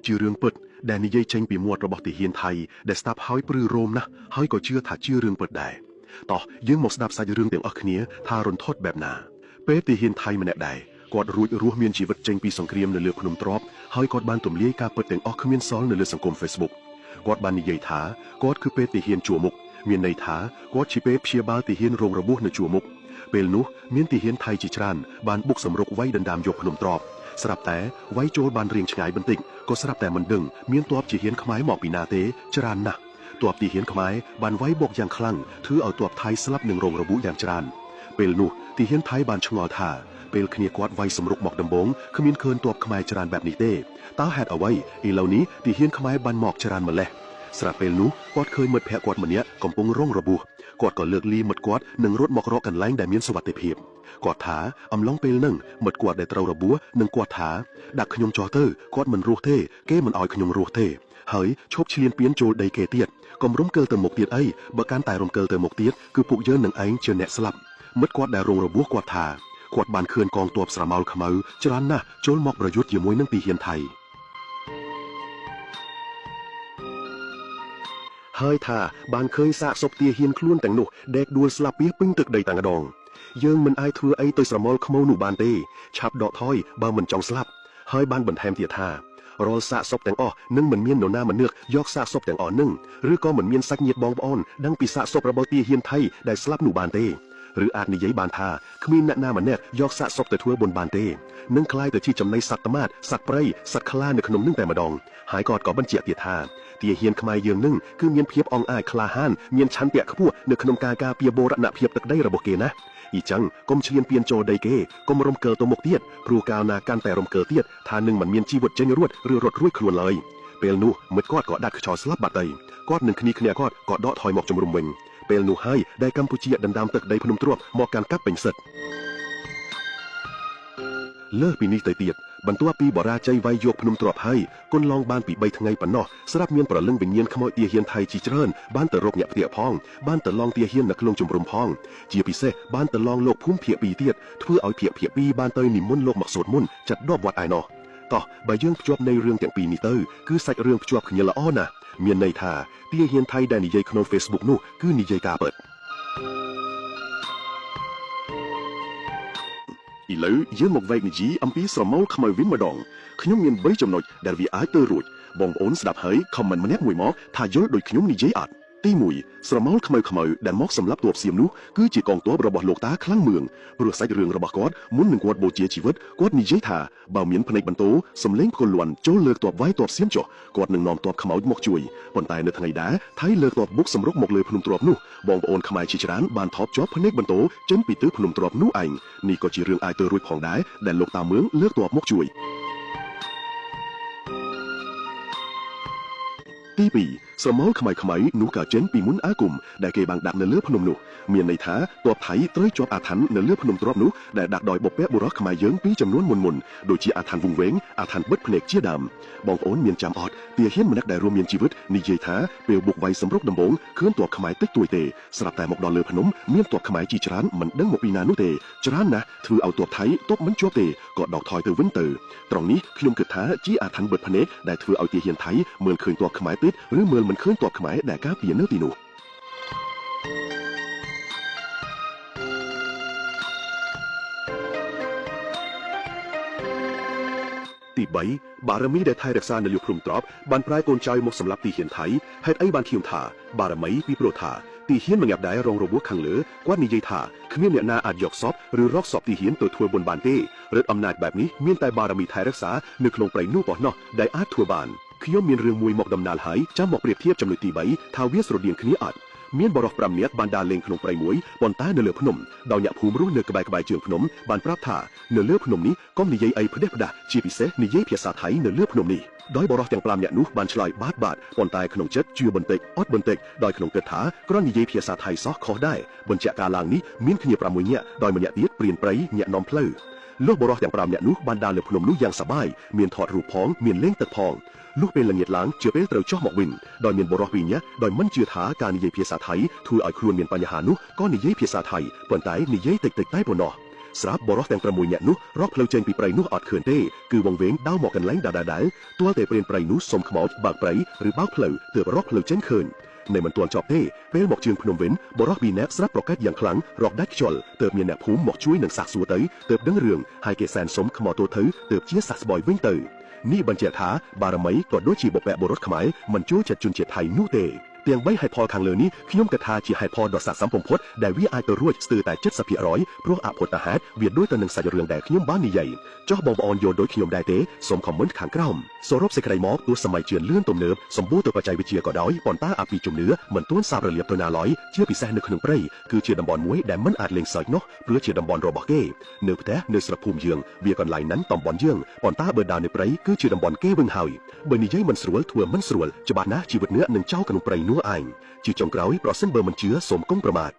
ជារឿងពិតដែលនិយាយចេញពីមាត់របស់ទាហានថៃដែលស្ដាប់ហើយព្រឺរោមណាស់ហើយក៏ជឿថាជារឿងពិតដែរតោះយើងមកស្ដាប់សាច់រឿងទាំងអស់គ្នាថារន្ធត់បែបណាពេលទាហានថៃម្នាក់ដែរគាត់រួចរស់មានជីវិតចេញពីសង្គ្រាមនៅលើភ្នំទ្របហើយគាត់បានទម្លាយការពិតទាំងអស់គ្មានសល់នៅលើសង្គម Facebook គាត់បាននិយាយថាគាត់គឺពេទ្យទាហានជួរមុខមានន័យថាគាត់ជាពេទ្យព្យាបាលទាហានរងរបួសនៅជួរមុខពេលនោះមានទាហានថៃជាច្រើនបានបុកសម្រុកវាយដណ្ដើមយកភ្នំទ្របស្រាប់តែវាយចូលបានរៀងឆ្ងាយបន្តិចក៏ស្រាប់តែមិនដឹងមានទ័ពទាហានខ្មែរមកពីណាទេច្រើនណាស់ទ័ពទាហានខ្មែរបានវាយបុកយ៉ាងខ្លាំងធ្វើឲ្យទ័ពថៃស្លាប់និងរងរបួសយ៉ាងច្រើនពេលនោះទាហានថៃបានឆ្ងល់ថាពេលគ្នាគាត់វាយសម្រុកមកដំបងគ្មានឃើញទ័ពខ្មែរច្រើនបែបនេះទេតើហេតុអ្វីឥឡូវនេះទាហានខ្មែរបានមកច្រើនម្ល៉េះស្រាប់ពេលនោះគាត់ឃើញមិត្តភក្តិគាត់ម្នាក់កំពុងរងរបួសគាត់ក៏លើកលាមិត្តគាត់នឹងរត់មករកកន្លែងដែលមានសុវត្ថិភាពគាត់ថាអំឡុងពេលហ្នឹងមិត្តគាត់ដែលត្រូវរបួសនឹងគាត់ថាដាក់ខ្ញុំចោះទៅគាត់មិនរស់ទេគេមិនអោយខ្ញុំរស់ទេហើយឈប់ឈ្លានពានចូលដីគេទៀតកុំរំកិលទៅមុខទៀតអីបើកាន់តែរំកិលទៅមុខទៀតគឺពួកយើងនឹងឯងជាអ្នកស្លាប់មិត្តគាត់ដែលរងរបួសគាត់ថាគាត់បានឃើញកងទ័ពស្រមោលខ្មៅច្រើនណាស់ចូលមកប្រយុទ្ធជាមួយនឹងទាហានថៃហើយថាបានឃើញសាកសពទាហានខ្លួនទាំងនោះដេកដួលស្លាប់ពីពេញទឹកដីតែម្ដងយើងមិនអាចធ្វើអីទៅស្រមោលខ្មៅនោះបានទេឆាប់ដកថយបើមិនចង់ស្លាប់ហើយបានបន្ថែមទៀតថារាល់សាកសពទាំងអស់នឹងមិនមាននរណាម្នាក់យកសាកសពទាំងអស់នឹងឬក៏មិនមានសាច់ញាតិបងប្អូនដឹងពីសាកសពរបស់ទាហានថៃដែលស្លាប់នោះបានទេឬអាចនិយាយបានថាគ្មានអ្នកណាម្នាក់យកសាកសពទៅធ្វើបុណ្យបានទេនឹងคล้ายទៅជាចំណីសត្វត្មាតសត្វព្រៃសត្វខ្លានៅក្នុងនឹងតែម្ដងហើយគាត់ក៏បញ្ជាក់ទៀតថាទាហានខ្មែរយើងនឹងគឺមានភាពអង់អាចក្លាហានមានឆន្ទៈខ្ពស់នៅក្នុងការការពារបូរណភាពទឹកដីរបស់គេណាអញ្ចឹងកុំឈ្លានពានចូលដីគេកុំរំកិលទៅមុខទៀតព្រោះកាលណាកាន់តែរំកិលទៀតថានឹងមិនមានជីវិតចេញរត់ឬរត់រួចខ្លួនឡើយពេលនោះមិត្តគាត់ក៏ដាច់ខ្យល់ស្លាប់បាត់ទៅគាត់នឹងគ្នាគាត់ក៏ដកថយមកជំរុំវិញពេលនោះហើយដែលកម្ពុជាដណ្ដើមទឹកដីភ្នំទ្របមកកាន់កាប់ពេញសិទ្ធលើសពីនេះទៅទៀតបន្ទាប់ពីបរាជ័យវាយយកភ្នំទ្របហើយគុនឡងបានពី3ថ្ងៃប៉ុណ្ណោះស្រាប់មានប្រលឹងវិញ្ញាណខ្មោចទាហានថៃជាច្រើនបានទៅរកញាក់ផ្ទះផងបានទៅឡងទាហាននៅក្នុងជំរំផងជាពិសេសបានទៅឡងលោកភូមិភាគ2ទៀតធ្វើឲ្យភាគ2បានទៅនិមន្តលោកមកសូត្រមន្តចាត់ដបវត្តឯណោះតោះបើយើងភ្ជាប់នៃរឿងទាំងពីរនេះទៅគឺសាច់រឿងភ្ជាប់គ្នាល្អណាស់មានន័យថាទាហានថៃដែលនិយាយក្នុង Facebook នោះគឺនិយាយការពិតឥឡូវយើងមកវែកនិយាយអំពីស្រមោលខ្មៅវិញម្ដងខ្ញុំមាន3ចំណុចដែលវាអាចទៅរួចបងប្អូនស្ដាប់ហើយខមមិនម្នាក់មួយមកថាយល់ដូចខ្ញុំនិយាយអត់ទី1ស្រមោលខ្មៅដែលមកសម្រាប់ទ័ពសៀមនោះគឺជាកងទ័ពរបស់លោកតាខ្លាំងមឿងព្រោះសាច់រឿងរបស់គាត់មុននឹងគាត់បូជាជីវិតគាត់និយាយថាបើមានភ្នែកបន្ទោសំលេងផ្គល់លន់ចូលលើកទ័ពវាយទ័ពសៀមចុះគាត់នឹងនាំទ័ពខ្មោចមកជួយប៉ុន្តែនៅថ្ងៃដែរថៃលើកទ័ពបុកសម្រុកមកលើភ្នំទ្របនោះបងប្អូនខ្មែរជាច្រើនបានថប់ជាប់ភ្នែកបន្ទោចេញពីទិសភ្នំទ្របនោះឯងនេះក៏ជារឿងអាចទៅរួចផងដែរដែលលោកតាមឿងលើកទ័ពមកជួយទី2ស្រមោលខ្មៅនោះក៏ចេញពីមុនអាគមដែលគេបានដាក់នៅលើភ្នំនោះមានន័យថាទ័ពថៃត្រូវជាប់អាថ័ន្តនៅលើភ្នំទ្របនោះដែលដាក់ដោយបុព្វបុរសខ្មែរយើងពីចំនួនមុនដូចជាអាថ័ន្តវង្វេងអាថ័ន្តបិទភ្នែកជាដើមបងប្អូនមានចាំអត់ទាហានម្នាក់ដែលរួមមានជីវិតនិយាយថាពេលបុកវាយសម្រុកដំបងឃើញទ័ពខ្មែរតិចតួចទេស្រាប់តែមកដល់លើភ្នំមានទ័ពខ្មែរជាច្រើនមិនដឹងមកពីណានោះទេច្រើនណាស់ធ្វើឲ្យទ័ពថៃទ័ពមិនជាប់ទេក៏ដកថយទៅវិញទៅត្រង់នេះខ្ញុំគិតថាជាអាថ័ន្តបិទភ្នែកដែលធ្វើឲ្យទាហានថៃមើលឃើញទ័ពខ្មែរតិចឬមើលមិនឃើញទ័ពខ្មែរដែលការពារនៅទីនោះទី3បារមីដែលថែរក្សានៅលើភ្នំទ្របបានប្រែកូនចៅមកសម្លាប់ទាហានថៃហេតុអីបានខ្ញុំថាបារមីពីព្រោះថាទាហានម្នាក់ដែររងរបួសខាងលើគាត់និយាយថាគ្មានអ្នកណាអាចយកសពឬរកសពទាហានទៅធ្វើបុណ្យបានទេឬអំណាចបែបនេះមានតែបារមីថែរក្សានៅក្នុងព្រៃនោះប៉ុណ្ណោះដែលអាចធ្វើបានខ្ញុំមានរឿងមួយមកដំណើរហើយចាំមកប្រៀបធៀបចំណុចទី3ថាវាស្រដៀងគ្នាអត់មានបរិសុ5នាក់បានដើរលេងក្នុងព្រៃមួយប៉ុន្តែនៅលើភ្នំដោយអ្នកភូមិរស់នៅក្បែរជើងភ្នំបានប្រាប់ថានៅលើភ្នំនេះកុំនិយាយអីផ្ដេសផ្ដាសជាពិសេសនិយាយភាសាថៃនៅលើភ្នំនេះដោយបរិសុទាំង5នាក់នោះបានឆ្លើយបាតប៉ុន្តែក្នុងចិត្តជឿបន្តិចអត់បន្តិចដោយក្នុងគិតថាគ្រាន់និយាយភាសាថៃសោះខុសដែរបញ្ជាក់ការឡើងនេះមានគ្នា6នាក់ដោយម្នាក់ទៀតព្រានព្រៃញាក់នាំផ្លូវលោកបរិសុទាំង5នាក់នោះបានដើរលើភ្នំនោះយ៉ាងសប្បាយមានថតរូបផងមានលេងទឹកផងលុះពេលល្ងាចឡើងជាពេលត្រូវចុះមកវិញដោយមានបរិសុ2នាក់ដោយមិនជឿថាការនិយាយភាសាថៃធ្វើឲ្យខ្លួនមានបញ្ហានោះក៏និយាយភាសាថៃប៉ុន្តែនិយាយតិចតែប៉ុណ្ណោះ ស្រាប់បរោះទាំង6នាក់នោះរកផ្លូវចេញពីព្រៃនោះអត់ឃើញទេគឺវងវែងដើរមកកន្លែងដដែលទាល់តែព្រានព្រៃនោះសុំខ្មោចបើកព្រៃឬបើកផ្លូវទើបរកផ្លូវចេញឃើញនៅមិនទាន់ចប់ទេពេលមកជើងភ្នំវិញបរោះពីរនាក់ស្រាប់ប្រកែកយ៉ាងខ្លាំងរកដាច់ខ្យល់ទើបមានអ្នកភូមិមកជួយនឹងសាកសួរទៅទើបដឹងរឿងហើយគេសែនសុំខ្មោចទូទៅទើបជាសះស្បើយវិញទៅនេះបញ្ជាក់ថាបារមីក៏ដូចជាបុព្វបុរសខ្មែរមិនចូលចិត្តជនជាតិថៃនោះទេទាំង3ហេតុផលខាងលើនេះខ្ញុំគិតថាជាហេតុផលដ៏ស័ក្តិសមបំផុតដែលវាអាចទៅរួចស្ទើរតែ 70% ព្រោះអភូតហេតុវាដូចទៅនឹងសាច់រឿងដែលខ្ញុំបាននិយាយចុះបងប្អូនយល់ដូចខ្ញុំដែរទេសូមខមមិនខាងក្រោមសរុបសេចក្តីមកទោះសម័យជឿនលឿនទំនើបសម្បូរទៅបច្ចេកវិទ្យាក៏ដោយប៉ុន្តែអភិជំនឿមិនទាន់សាបរលាបទៅណាឡើយជាពិសេសនៅក្នុងព្រៃគឺជាតំបន់មួយដែលមិនអាចលេងសើចនោះព្រោះជាតំបន់របស់គេនៅផ្ទះនៅស្រុកភូមិយើងវាកន្លែងហ្នឹងតំបន់យើងប៉ុន្តែបើដើរនៅព្រៃគឺជាតំបន់គេវិញហើយបើនិយាយមិនស្រួលធ្វើមិនស្រួលច្បាស់ណាស់ជីវិតអ្នកនឹងចោលក្នុងព្រៃនោះឯងជាចុងក្រោយប្រសិនបើមិនជឿសូមកុំប្រមាថ